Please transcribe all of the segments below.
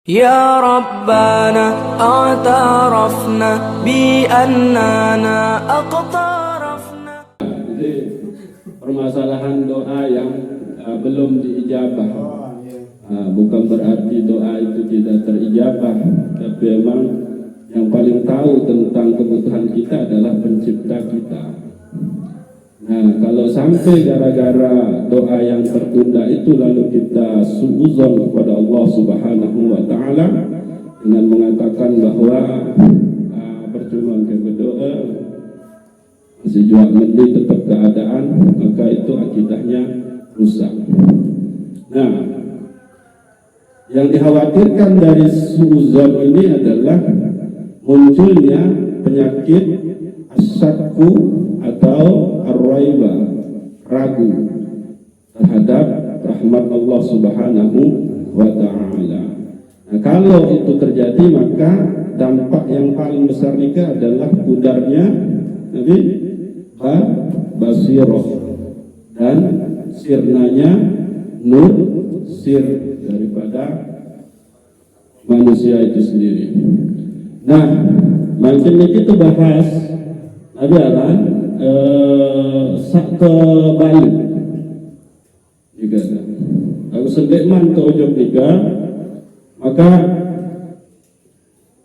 Ya Rabbana a'tarafna bi'annana aqtarafna. Jadi permasalahan doa yang belum diijabah, bukan berarti doa itu tidak terijabah, tapi memang yang paling tahu tentang kebutuhan kita adalah pencipta kita. Nah, kalau sampai gara-gara doa yang tertunda itu lalu kita suudzon kepada Allah Subhanahu wa Ta'ala dengan mengatakan bahwa percuma ke berdoa, masih juga mending tetap keadaan, maka itu akidahnya rusak. Nah, yang dikhawatirkan dari suudzon ini adalah munculnya penyakit asyakku atau ar-raiba, ragu terhadap rahmat Allah Subhanahu wa Ta'ala. Nah, kalau itu terjadi maka dampak yang paling besar nikah adalah pudarnya basirah dan sirnanya nur sir daripada manusia itu sendiri. Nah, makin kita bahas adalah sak ke Bali juga. Aku sendeman ke ujung tiga, maka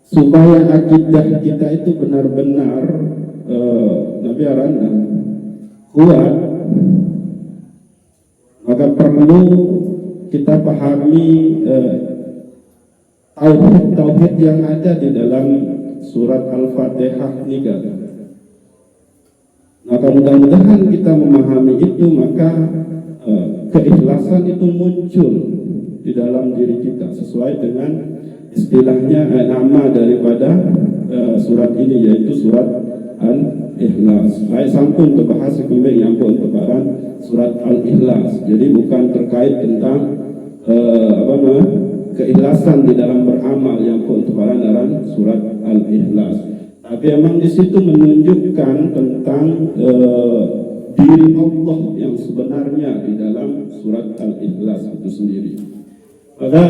supaya akidah kita itu benar-benar Nabi Aranda kuat, maka perlu kita pahami tauhid yang ada di dalam surat Al-Fatihah juga. Maka mudah-mudahan kita memahami itu, maka keikhlasan itu muncul di dalam diri kita sesuai dengan istilahnya nama daripada surat ini, yaitu surat Al-Ikhlas. Saya sampun terbahas kembali yang pun tebaran surat Al-Ikhlas. Jadi bukan terkait tentang keikhlasan di dalam beramal yang pun tebaran dalam surat Al-Ikhlas. Tapi memang di situ menunjukkan tentang diri Allah yang sebenarnya di dalam surat Al-Ikhlas itu sendiri. Maka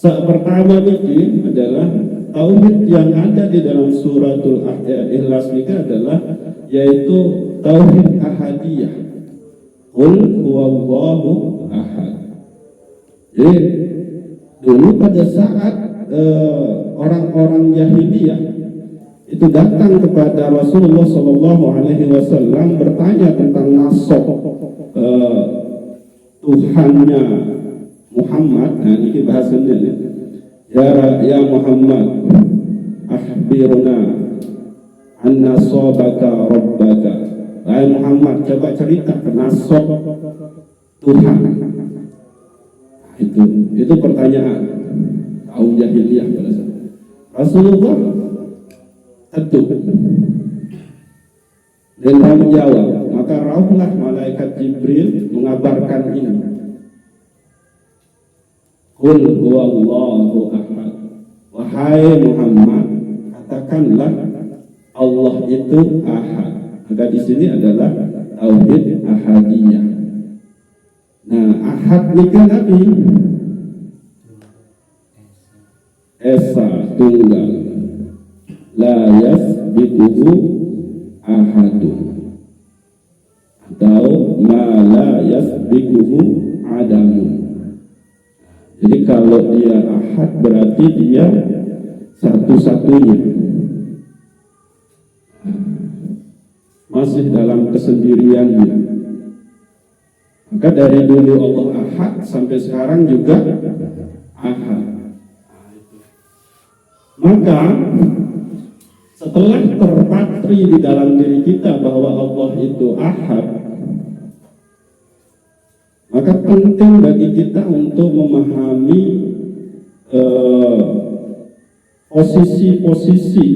pertama ini adalah tauhid yang ada di dalam suratul Ikhlas ini adalah yaitu tauhid ahadiyah. Qul huwallahu ahad. Jadi dulu pada saat orang-orang Yahudiyah itu datang kepada Rasulullah Shallallahu Alaihi Wasallam bertanya tentang nasab Tuhannya Muhammad. Nah, ini bahasanya ya Muhammad, akhbirna an nasabaka rabbaka. Wahai Muhammad, coba cerita nasab Tuhan. Itu pertanyaan kaum jahiliyah pada saat Rasulullah tentu dan menjawab, maka rauhlah malaikat Jibril mengabarkan ini. Qul huwallahu ahad. Wahai Muhammad, katakanlah Allah itu ahad. Maka di sini adalah tauhid ahadiyah. Nah, ahad nikah Nabi esa tunggal, la yasbiquhu ahadun, atau ma la yasbiquhu adamun. Jadi kalau dia ahad berarti dia satu-satunya, masih dalam kesendiriannya. Maka dari dulu Allah ahad sampai sekarang juga ahad. Maka setelah terpatri di dalam diri kita bahwa Allah itu ahad, maka penting bagi kita untuk memahami posisi-posisi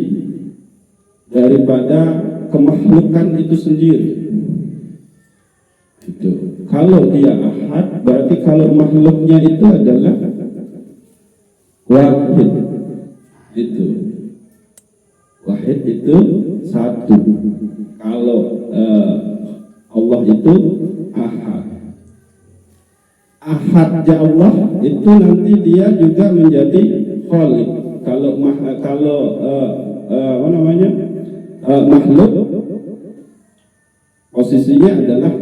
daripada kemakhlukan itu sendiri. Itu. Kalau dia ahad, berarti kalau makhluknya itu adalah wahid. Itu wahid itu satu. Kalau Allah itu ahad. ahadnya Allah itu nanti dia juga menjadi khaliq. Kalau makhluk posisinya adalah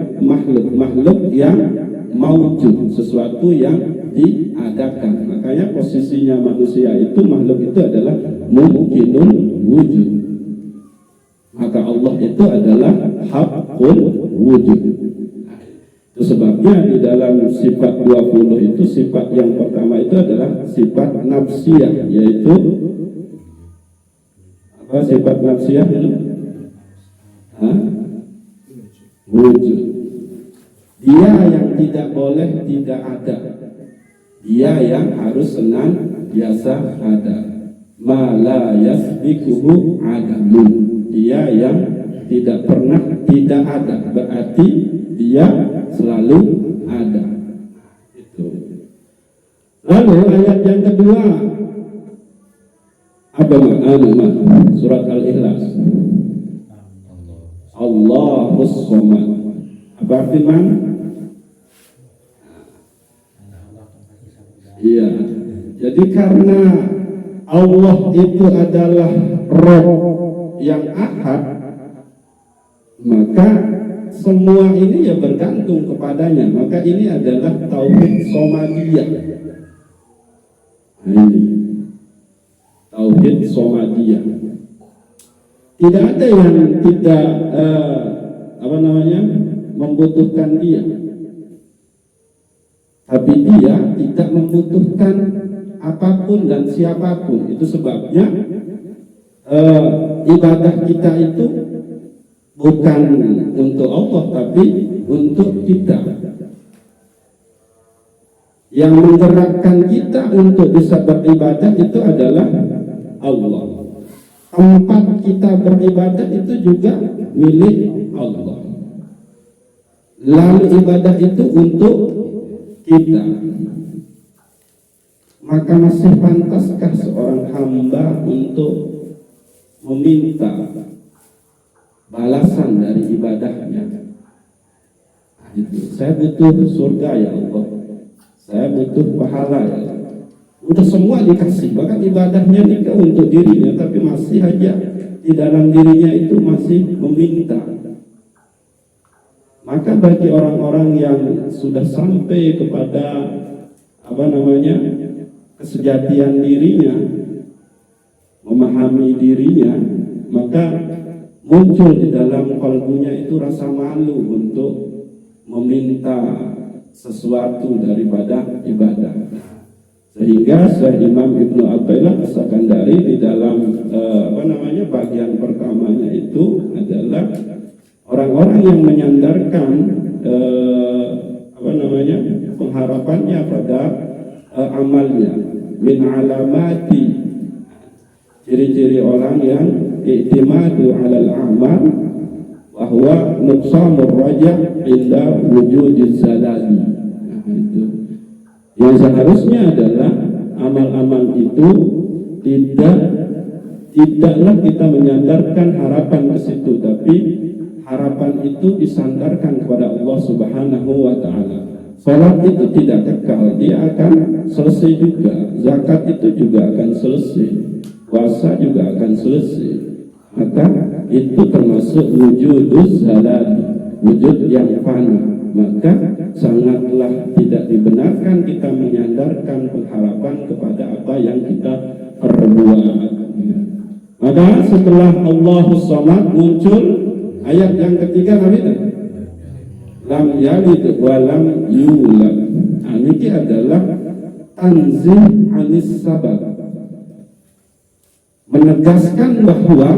makhluk yang maujud, sesuatu yang diadakan. Makanya posisinya manusia itu, makhluk itu adalah mungkinun wujud. Maka Allah itu adalah haqqul wujud. Itu sebabnya di dalam sifat 20 itu, sifat yang pertama itu adalah sifat nafsiyah, yaitu apa sifat nafsiyah itu? Wujud. Dia yang tidak boleh tidak ada. Dia yang harus senantiasa ada. Ma la yasbiquhu adamun. Dia yang tidak pernah tidak ada, berarti dia selalu ada. Itu. Lalu ayat yang kedua, apa makna surat Al-Ikhlas? Allahus Somad. Apa arti mana? Iya. Jadi karena Allah itu adalah Rabb yang ahad, maka semua ini ya bergantung kepadanya. Maka ini adalah tauhid somadiyah. Nah, ini tauhid somadiyah. Tidak ada yang tidak membutuhkan dia, tapi dia tidak membutuhkan apapun dan siapapun. Itu sebabnya ibadah kita itu bukan untuk Allah, tapi untuk kita. Yang menggerakkan kita untuk bisa beribadah itu adalah Allah. Tempat kita beribadah itu juga milik Allah. Lalu ibadah itu untuk kita. Maka masih pantaskah seorang hamba untuk meminta balasan dari ibadahnya? Nah, itu. Saya butuh surga ya Allah, saya butuh pahala ya Allah. Udah semua dikasih, bahkan ibadahnya nikah untuk dirinya, tapi masih aja di dalam dirinya itu masih meminta. Maka bagi orang-orang yang sudah sampai kepada kesejatian dirinya, memahami dirinya, maka muncul di dalam kalbunya itu rasa malu untuk meminta sesuatu daripada ibadah. Sehingga Syekh Imam Ibnu Athaillah As-Sakandari di dalam bagian pertamanya itu adalah orang-orang yang menyandarkan pengharapannya pada amalnya. Min alamati, ciri-ciri orang yang i'timadu 'alal a'mal wa huwa nuqsanur raja' inda wujudiz zalali. Nah, itu yang seharusnya adalah amal-amal itu tidaklah kita menyandarkan harapan ke situ, tapi harapan itu disandarkan kepada Allah Subhanahu wa ta'ala. Salat itu tidak kekal, dia akan selesai juga. Zakat itu juga akan selesai. Puasa juga akan selesai. Maka itu termasuk wujuduz zalali, wujud yang fana. Maka sangatlah tidak dibenarkan kita menyandarkan pengharapan kepada apa yang kita perbuat. Maka setelah Allahus Samad muncul ayat yang ketiga, lam yalid wa lam yulad. Ini adalah tanzih anis sabab, menegaskan bahwa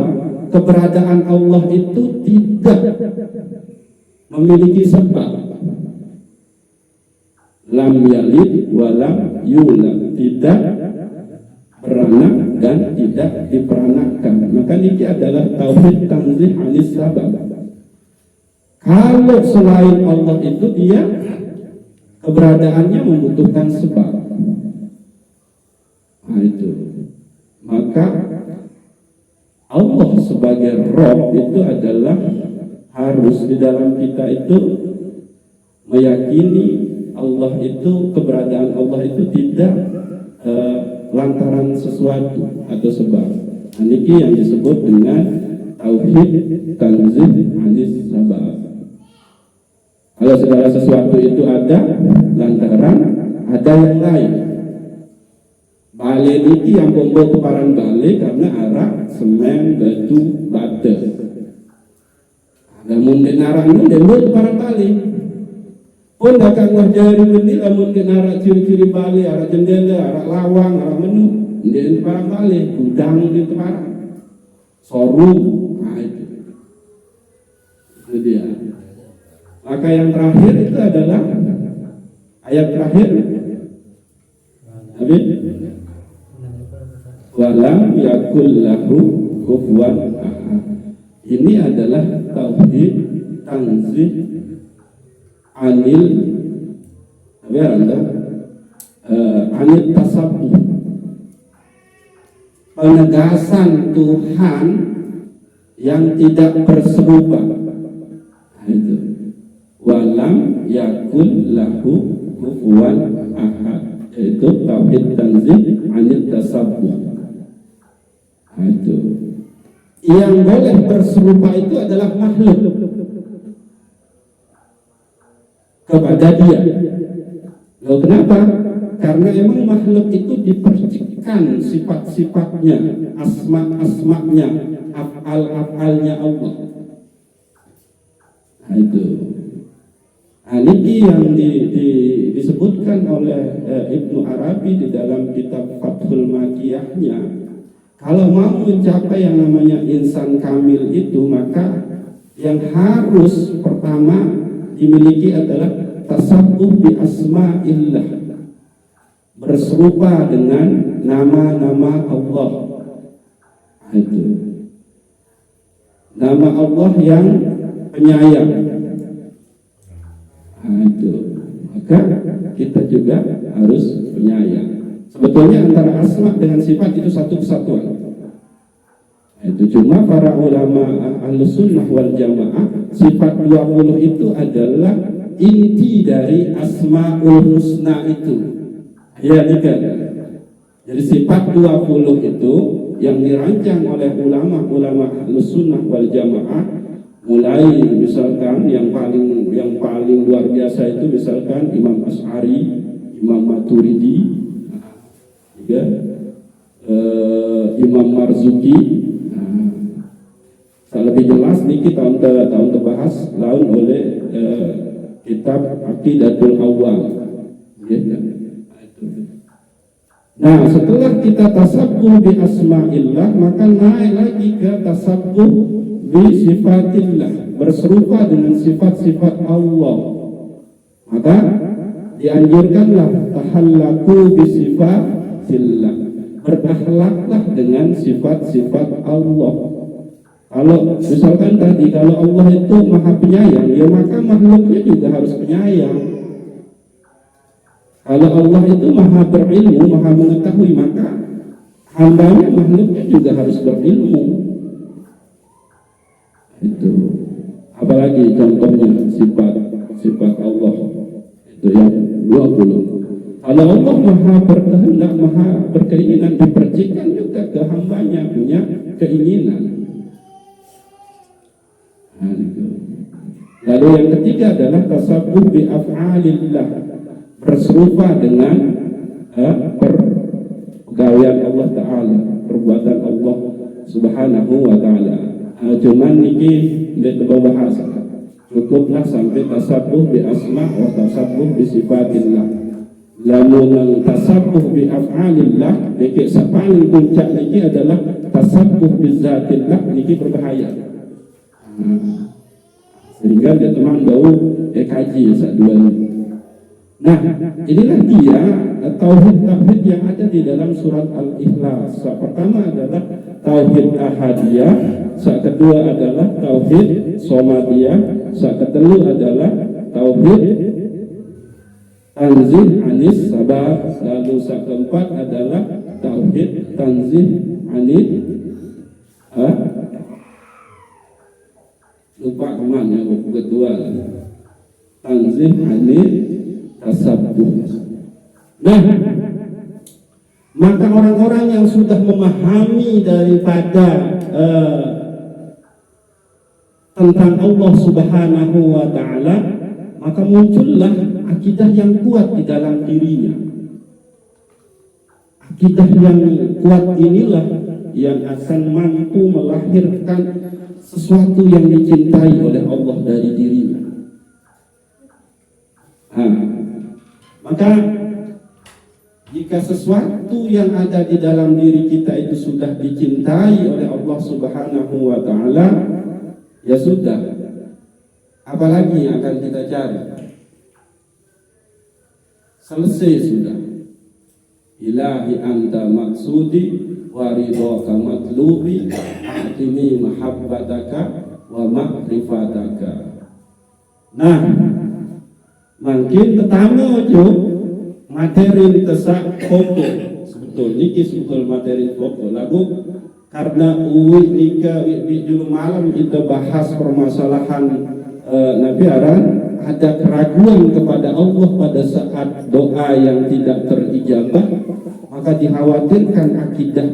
keberadaan Allah itu tidak memiliki sebab. Lam yalid wa lam yulad, tidak beranak dan tidak diperanakkan. Maka ini adalah tauhid tanzih anis sabab. Kalau selain Allah itu dia keberadaannya membutuhkan sebab. Nah itu. Maka Allah sebagai Rabb itu adalah harus di dalam kita itu meyakini Allah Allah itu, keberadaan Allah itu tidak lantaran sesuatu atau sebab. Ini yang disebut dengan tauhid tanzih anis sabab. Kalau segala sesuatu itu ada lantaran ada yang lain. Bale niki yang pembawa keparan bale karena arak, semen, batu, bata. Namun denarang itu demut keparan bale. Pun dagang jari ini namun denarang ciri-ciri bale, arak jendela, arak lawang, arak menu, dia keparan bale, gudang di keparan. Sorum, nah itu dia. Maka yang terakhir itu adalah ayat terakhir. Amin. Walam yakul lahu kufuwan ahad. Ini adalah tauhid tanzih anil anil tasabbuh. Penegasan Tuhan yang tidak berserupa. Itu. Walam yakul lahu kufuwan ahad. Itu tauhid tanzih anil tasabbuh. Itu. Yang boleh berserupa itu adalah makhluk kepada dia. Lalu kenapa? Karena memang makhluk itu dipercikkan sifat-sifatnya, asma-asmanya, af'al-af'alnya Allah. Nah itu. Ini yang disebutkan oleh Ibnu Arabi di dalam kitab Fathul Makiyahnya. Kalau mau mencapai yang namanya insan kamil itu, maka yang harus pertama dimiliki adalah tasabbuh bi asma'illah, berserupa dengan nama-nama Allah. Itu nama Allah yang penyayang. Itu maka kita juga harus penyayang. Sebetulnya antara asma dengan sifat itu satu kesatuan. Itu cuma para ulama Ahlus Sunnah wal Jamaah, sifat 20 itu adalah inti dari Asmaul Husna itu. Ya, juga. Jadi sifat 20 itu yang dirancang oleh ulama-ulama Ahlus Sunnah wal Jamaah, mulai misalkan yang paling luar biasa itu misalkan Imam Asy'ari, Imam Maturidi, juga Imam Marzuki. Lebih jelas niki tahun terbahas laun oleh kitab Aqidatul Awwal. Nah, setelah kita tasabbuh bi asma'illah, maka naik lagi ke tasabbuh bi sifatillah, berserupa dengan sifat-sifat Allah. Maka dianjurkanlah tahallaku bi sifatillah, berakhlaklah dengan sifat-sifat Allah. Kalau misalkan tadi kalau Allah itu maha penyayang, ya maka makhluknya juga harus penyayang. Kalau Allah itu maha berilmu, maha mengetahui, maka hambanya, makhluknya juga harus berilmu. Itu. Apalagi contohnya sifat Allah itu yang 20. Kalau Allah maha berkehendak, maha berkeinginan, dipercikkan juga ke hambanya punya keinginan. Lalu yang ketiga adalah tasabbuh bi af'alillah, berserupa dengan pegawaian Allah Ta'ala, perbuatan Allah Subhanahu wa Ta'ala. Cuman niki tidak terbahas, cukuplah sampai tasabbuh bi asma wa tasabbuh bi sifatillah. Lamun tasabbuh bi af'alillah, niki paling puncak niki adalah tasabbuh bi zatillah, niki berbahaya. Sehingga dia teman bau kaji dua ini. Nah, inilah dia tauhid yang ada di dalam surat Al-Ikhlas. Pertama adalah tauhid ahadiyah, kedua adalah tauhid somadiyah, ketiga adalah tauhid tanzih anis sabab, lalu keempat adalah tauhid tanzih anis lupa kemana buku kedua, tanzih anis tasabbuh. Nah, maka orang-orang yang sudah memahami daripada tentang Allah Subhanahu wa Ta'ala, maka muncullah akidah yang kuat di dalam dirinya. Akidah yang kuat inilah yang akan mampu melahirkan sesuatu yang dicintai oleh Allah dari dirinya. Maka jika sesuatu yang ada di dalam diri kita itu sudah dicintai oleh Allah Subhanahu wa Ta'ala, ya sudah, apalagi yang akan kita cari? Selesai sudah. Ilahi anta maksudi wa ridhaka matlubi, ahtini mahabbataka wa ma'rifataka. Nah, mungkin pertama aja materi tesak foto sebetulnya kisah materi foto lagu karena uwi nika julu malam kita bahas permasalahan Nabi Aran, ada keraguan kepada Allah pada saat doa yang tidak terijabah, maka dikhawatirkan akidah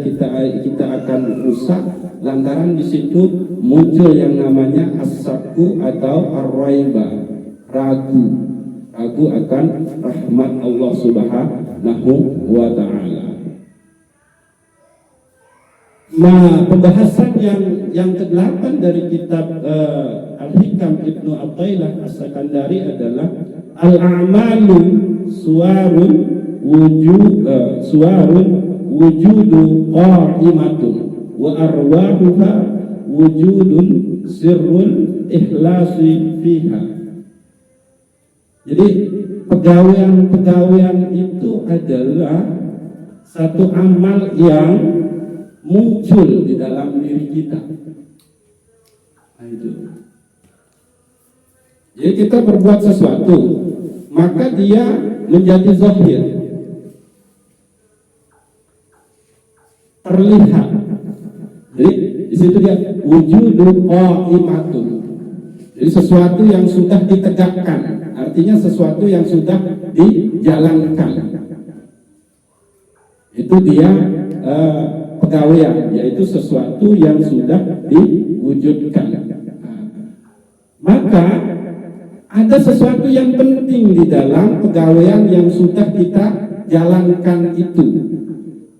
kita akan rusak lantaran di situ muncul yang namanya as-sakku atau ar-raiba, ragu akan rahmat Allah Subhanahu wa Ta'ala. Nah, pembahasan yang ke-8 dari kitab Al-Hikam Ibnu Athaillah As-Sakandari adalah al-a'malu suwarun wujudu qa'imatun wa arwahuha wujudun sirrul ikhlasi fiha. Jadi pegawaian itu adalah satu amal yang muncul di dalam diri kita. Nah, itu. Jadi kita berbuat sesuatu, maka dia menjadi zahir, terlihat. Jadi di situ dia wujudul qa'imatun. Jadi sesuatu yang sudah ditegakkan, artinya sesuatu yang sudah dijalankan. Itu dia pegawaian, yaitu sesuatu yang sudah diwujudkan. Maka ada sesuatu yang penting di dalam pegawaian yang sudah kita jalankan itu.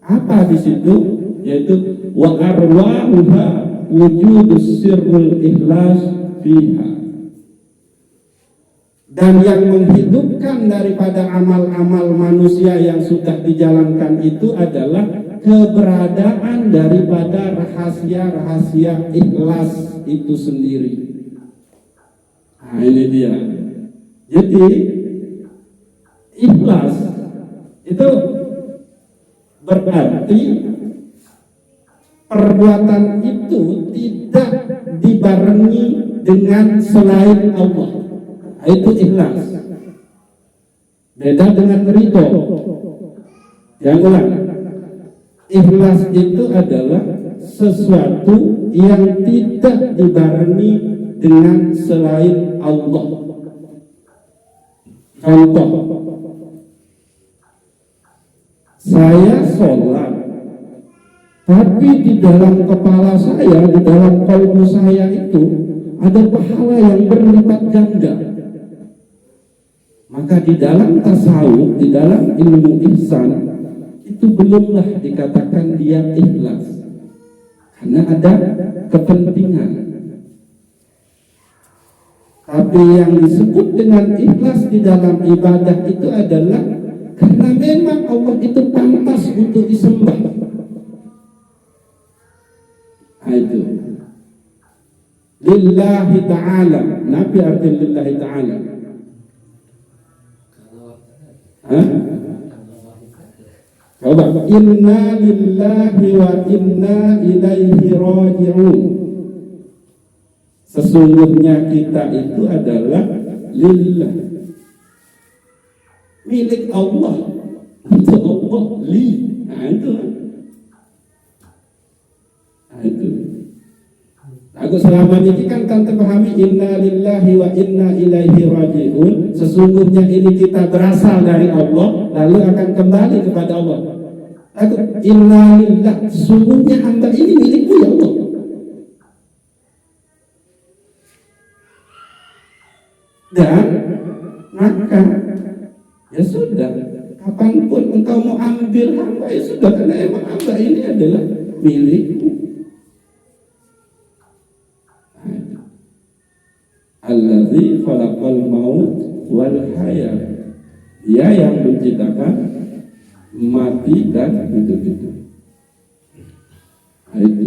Apa di situ? Yaitu wa arwahuha wujudus sirrul ikhlas fiha. Dan yang menghidupkan daripada amal-amal manusia yang sudah dijalankan itu adalah keberadaan daripada rahasia-rahasia ikhlas itu sendiri. Nah, ini dia. Jadi ikhlas itu berarti perbuatan itu tidak dibarengi dengan selain Allah. Itu ikhlas. Beda dengan ridho. Yang ulang. Ikhlas itu adalah sesuatu yang tidak dibarengi dengan selain Allah. Contoh, saya sholat, tapi di dalam kepala saya, di dalam kalbu saya itu ada pahala yang berlipat ganda. Maka di dalam tasawuf, di dalam ilmu ihsan, itu belumlah dikatakan dia ikhlas, karena ada kepentingan. Tapi yang disebut dengan ikhlas di dalam ibadah itu adalah karena memang Allah itu pantas untuk disembah. Itu lillahi ta'ala. Nabi arti lillahi ta'ala. Coba, inna lillahi wa inna ilaihi raji'un. Sesungguhnya kita itu adalah lillah, milik Allah, untuk Allah, li. Nah, itu. Aku selama ini kan tante pahami inna lillahi wa inna ilaihi raji'un. Sesungguhnya ini kita berasal dari Allah, lalu akan kembali kepada Allah. Aku inna lillah, sesungguhnya hamba ini milikmu ya Allah. Dan maka ya sudah, kapanpun engkau mau ambil hamba ya sudah, karena emang hamba ini adalah milikmu. Allazi khalaqal maut wal hayat. Dia yang menciptakan mati dan hidup. Itu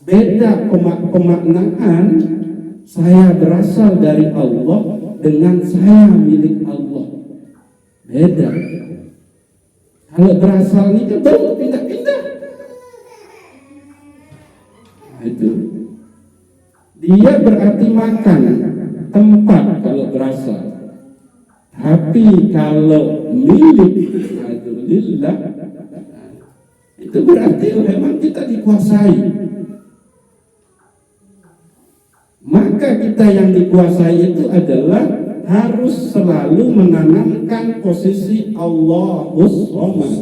beda pemaknaan saya berasal dari Allah dengan saya milik Allah. Beda. Kalau berasal itu baru pindah-pindah. Itu. Dia berarti makan, tempat kalau berasal. Tapi kalau milik alhamdulillah, itu berarti memang kita dikuasai. Maka kita yang dikuasai itu adalah harus selalu menanamkan posisi Allahus Somad.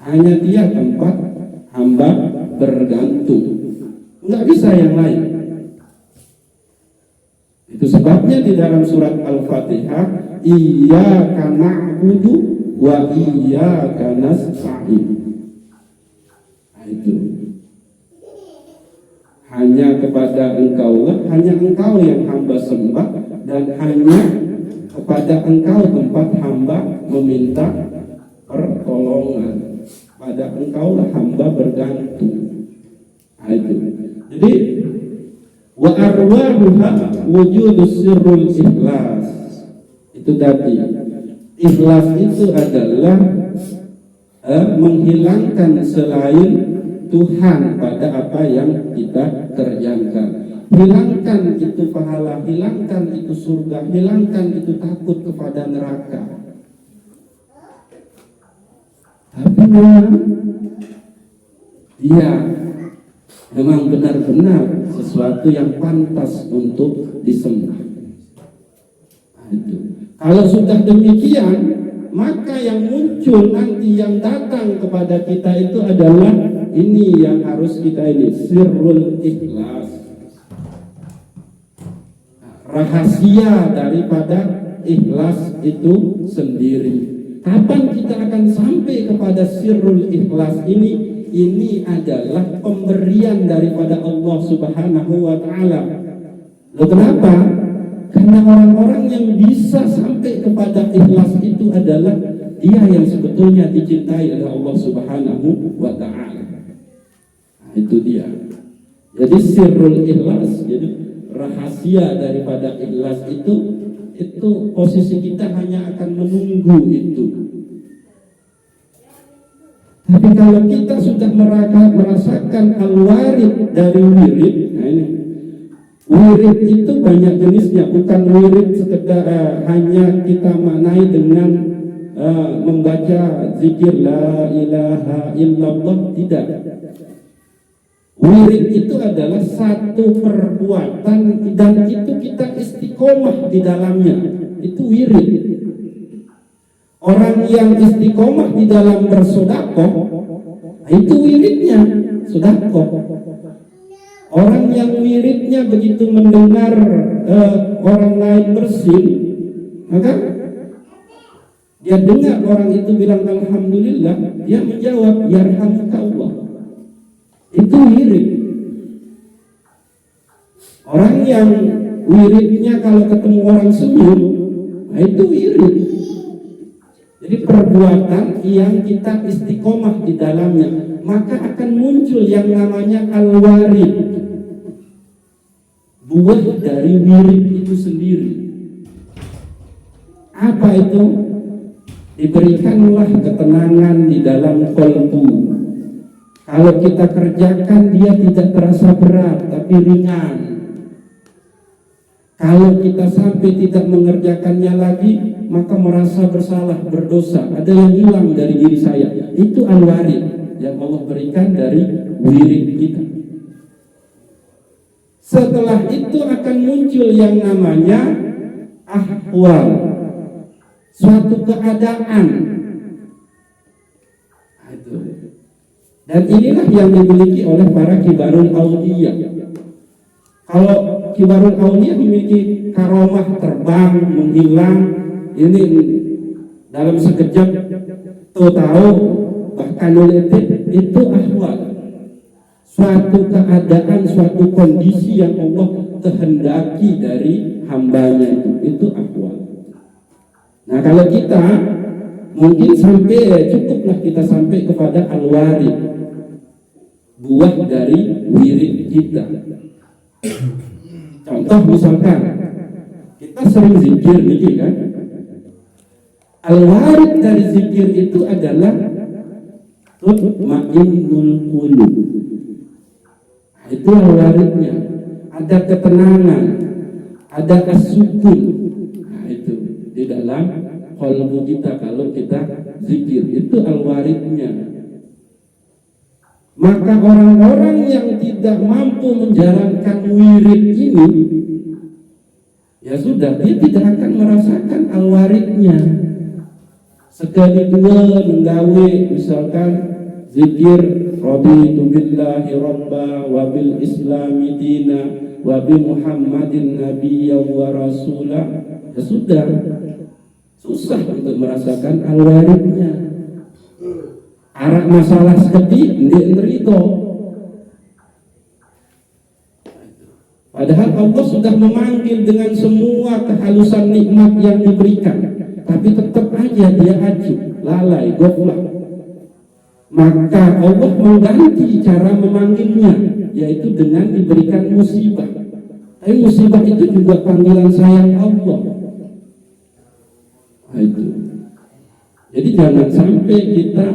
Hanya dia tempat hamba bergantung. Nggak bisa yang lain. Itu sebabnya di dalam surat Al-Fatihah, iyyaka na'budu wa iyyaka nasta'in. Nah, itu. Hanya kepada engkaulah, hanya engkau yang hamba sembah, dan hanya kepada engkau tempat hamba meminta pertolongan. Pada engkaulah hamba bergantung. Nah, itu. Jadi wa arwahuha wujudus sirrul ikhlas. Itu tadi. Ikhlas itu adalah menghilangkan selain Tuhan pada apa yang kita kerjakan. Hilangkan itu pahala, hilangkan itu surga, hilangkan itu takut kepada neraka. Tapi memang dia memang benar-benar sesuatu yang pantas untuk disembah. Itu. Kalau sudah demikian, maka yang muncul nanti yang datang kepada kita itu adalah ini yang harus kita ini sirrul ikhlas. Rahasia daripada ikhlas itu sendiri. Kapan kita akan sampai kepada sirrul ikhlas ini? Ini adalah pemberian daripada Allah Subhanahu wa Ta'ala. Loh, kenapa? Karena orang-orang yang bisa sampai kepada ikhlas itu adalah dia yang sebetulnya dicintai oleh Allah Subhanahu wa Ta'ala. Nah, itu dia. Jadi sirrul ikhlas, jadi rahasia daripada ikhlas itu posisi kita hanya akan menunggu itu. Tapi kalau kita sudah merasakan al-warid dari wirid, nah ini wirid itu banyak jenisnya, bukan wirid sekedar hanya kita maknai dengan membaca zikir la ilaha illallah, tidak. Wirid itu adalah satu perbuatan dan itu kita istiqomah di dalamnya, itu wirid. Orang yang istiqomah di dalam bersedekah, itu wiridnya sedekah. Orang yang wiridnya begitu mendengar orang lain bersin, maka dia dengar orang itu bilang alhamdulillah, dia menjawab yarhamukallah. Itu wirid. Orang yang wiridnya kalau ketemu orang senyum, nah itu wirid. Jadi perbuatan yang kita istiqomah di dalamnya, maka akan muncul yang namanya al-warid, buah dari wirid itu sendiri. Apa itu? Diberikanlah ketenangan di dalam qalbu. Kalau kita kerjakan dia tidak terasa berat, tapi ringan. Kalau kita sampai tidak mengerjakannya lagi, maka merasa bersalah, berdosa, ada yang hilang dari diri saya. Itu al-warid yang Allah berikan dari wirid kita. Setelah itu akan muncul yang namanya ahwal, suatu keadaan. Dan inilah yang dimiliki oleh para kibarul auliya. Kalau kibarul auliya memiliki karomah terbang, menghilang, ini dalam sekejap tahu, bahkan itu ahwal, suatu keadaan, suatu kondisi yang Allah kehendaki dari hambanya, itu ahwal. Nah, kalau kita mungkin cukuplah kita sampai kepada al-warid, buah dari wirid kita. Contoh misalkan kita sering zikir nih kan, al-warid dari zikir itu adalah tutma'innul qulub. Itu al-waridnya, ada ketenangan, ada kesukun. Nah, itu di dalam qalbu kita kalau kita zikir, itu al-waridnya. Maka orang-orang yang tidak mampu menjalankan wirid ini, ya sudah, dia tidak akan merasakan al-waridnya. Sekali dua menggawe misalkan zikir raditu billahi rabba wa bil islami dina wa bi muhammadin nabiyya wa rasula, ya sudah, susah untuk merasakan al-waridnya. Arak masalah sedih ndik nerito. Padahal Allah sudah memanggil dengan semua kehalusan nikmat yang diberikan, tapi tetap aja dia acuh, lalai, goflah. Maka Allah mengganti cara memanggilnya, yaitu dengan diberikan musibah. Tapi musibah itu juga panggilan sayang Allah. Nah, itu. Jadi jangan sampai kita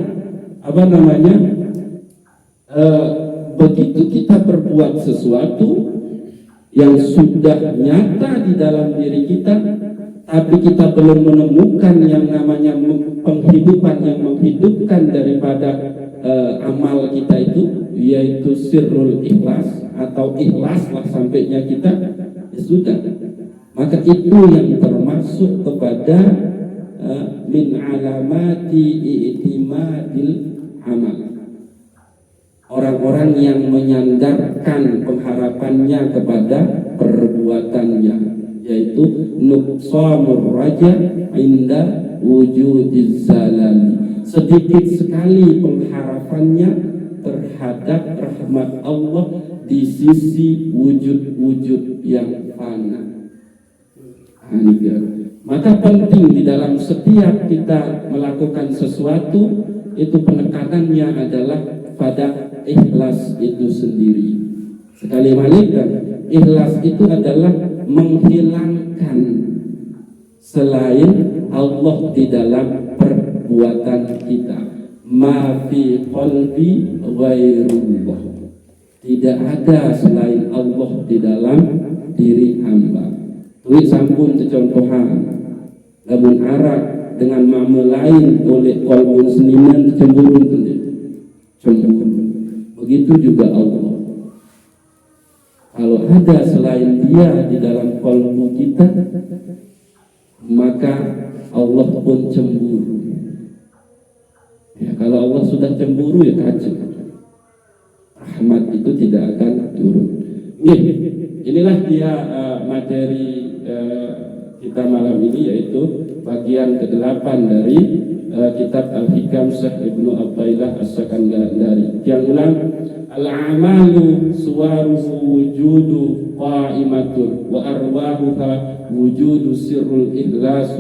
begitu kita berbuat sesuatu yang sudah nyata di dalam diri kita, tapi kita belum menemukan yang namanya penghidupan yang menghidupkan daripada amal kita itu, yaitu sirrul ikhlas atau ikhlaslah sampainya kita, ya sudah, maka itu yang termasuk kepada min alamati i'timadil amal. Orang-orang yang menyandarkan pengharapannya kepada perbuatannya, yaitu nuqsanur raja inda wujudiz zalali. Sedikit sekali pengharapannya terhadap rahmat Allah di sisi wujud-wujud yang fana. Maka penting di dalam setiap kita melakukan sesuatu, itu penekanannya adalah pada ikhlas itu sendiri. Sekali lagi, ikhlas itu adalah menghilangkan selain Allah di dalam perbuatan kita. Ma fi qalbi ghairullah. Tidak ada selain Allah di dalam diri hamba. Tulis sampun contohan, lamun arak dengan mama lain oleh kolbun seniman cemburu. Begitu juga Allah. Kalau ada selain Dia di dalam kolbu kita, maka Allah pun cemburu. Ya, kalau Allah sudah cemburu, ya kacau. Rahmat itu tidak akan turun. Inilah dia materi kita malam ini, yaitu bagian ke-8 dari kitab Al-Hikam Syekh Ibnu Athaillah As-Sakandari. Yang ulang, al-amalu suwaruhu wujudu qa'imatun wa arwahuha wujudu sirrul ikhlas,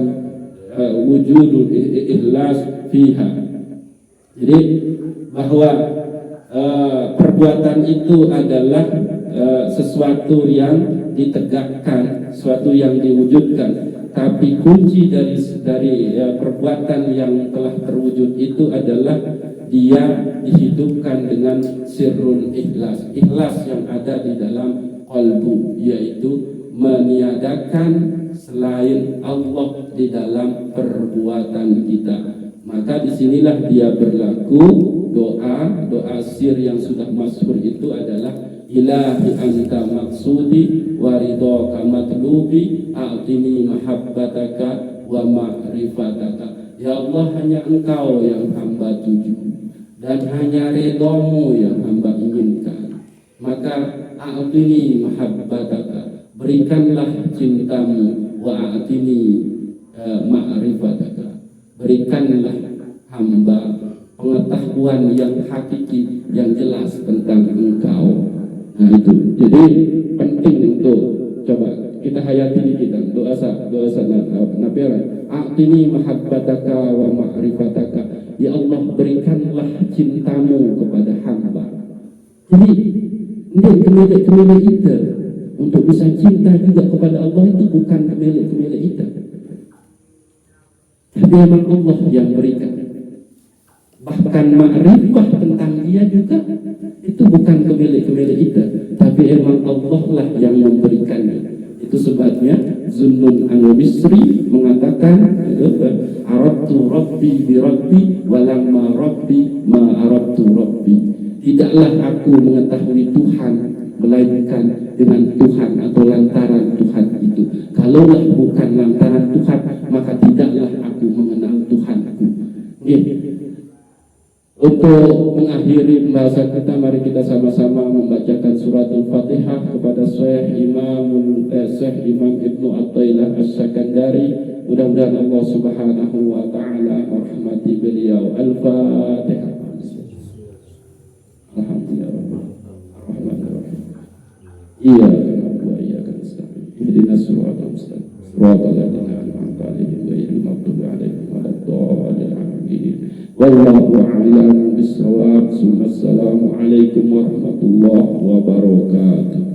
wujudu ikhlas fiha. Jadi bahwa perbuatan itu adalah sesuatu yang ditegakkan, sesuatu yang diwujudkan. Tapi kunci dari perbuatan yang telah terwujud itu adalah dia dihidupkan dengan sirrul ikhlas, ikhlas yang ada di dalam qalbu, yaitu meniadakan selain Allah di dalam perbuatan kita. Maka disinilah dia berlaku doa sir yang sudah masyhur itu adalah ilahi anta maksudi wa ridhaka matlubi a'tini mahabbataka wa ma'rifataka. Ya Allah, hanya Engkau yang hamba tuju dan hanya ridhamu yang hamba inginkan. Maka a'tini mahabbataka, berikanlah cintamu, wa a'tini ma'rifataka, berikanlah hamba pengetahuan yang hakiki, yang jelas tentang Engkau. Nah itu, jadi penting untuk coba kita hayati di kita doa Nabi a'tini mahabbataka wa ma'rifataka. Ya Allah, berikanlah cintamu kepada hamba. Jadi ini kemilik kita untuk bisa cinta juga kepada Allah itu bukan kemilik kita, tapi memang Allah yang berikan. Bahkan ma'rifah tentang Dia juga itu bukan kemilik kita, tapi memang Allah lah yang memberikannya. Itu sebabnya Zunnun al-Misri mengatakan, aradtu rabbi bi rabbi walamma rabbi ma aradtu rabbi. Tidaklah aku mengetahui Tuhan melainkan dengan Tuhan atau lantaran Tuhan itu. Kalaulah bukan lantaran Tuhan, maka tidaklah aku mengenal Tuhanku. Untuk mengakhiri pembahasan kita, mari kita sama-sama membacakan surat Al-Fatihah kepada Syekh Imam Ibnu Athaillah As-Sakandari. Mudah-mudahan Allah Subhanahu wa taala merahmati beliau. Al-Fatihah. Alhamdulillah. Iyyaka na'budu wa iyyaka nasta'in. Ihdinas siratal mustaqim. Siratal ladzina an'amta 'alaihim ghairil maghdubi 'alaihim waladdallin. Wallahu a'lam bis-shawab. Assalamu alaikum warahmatullahi wabarakatuh.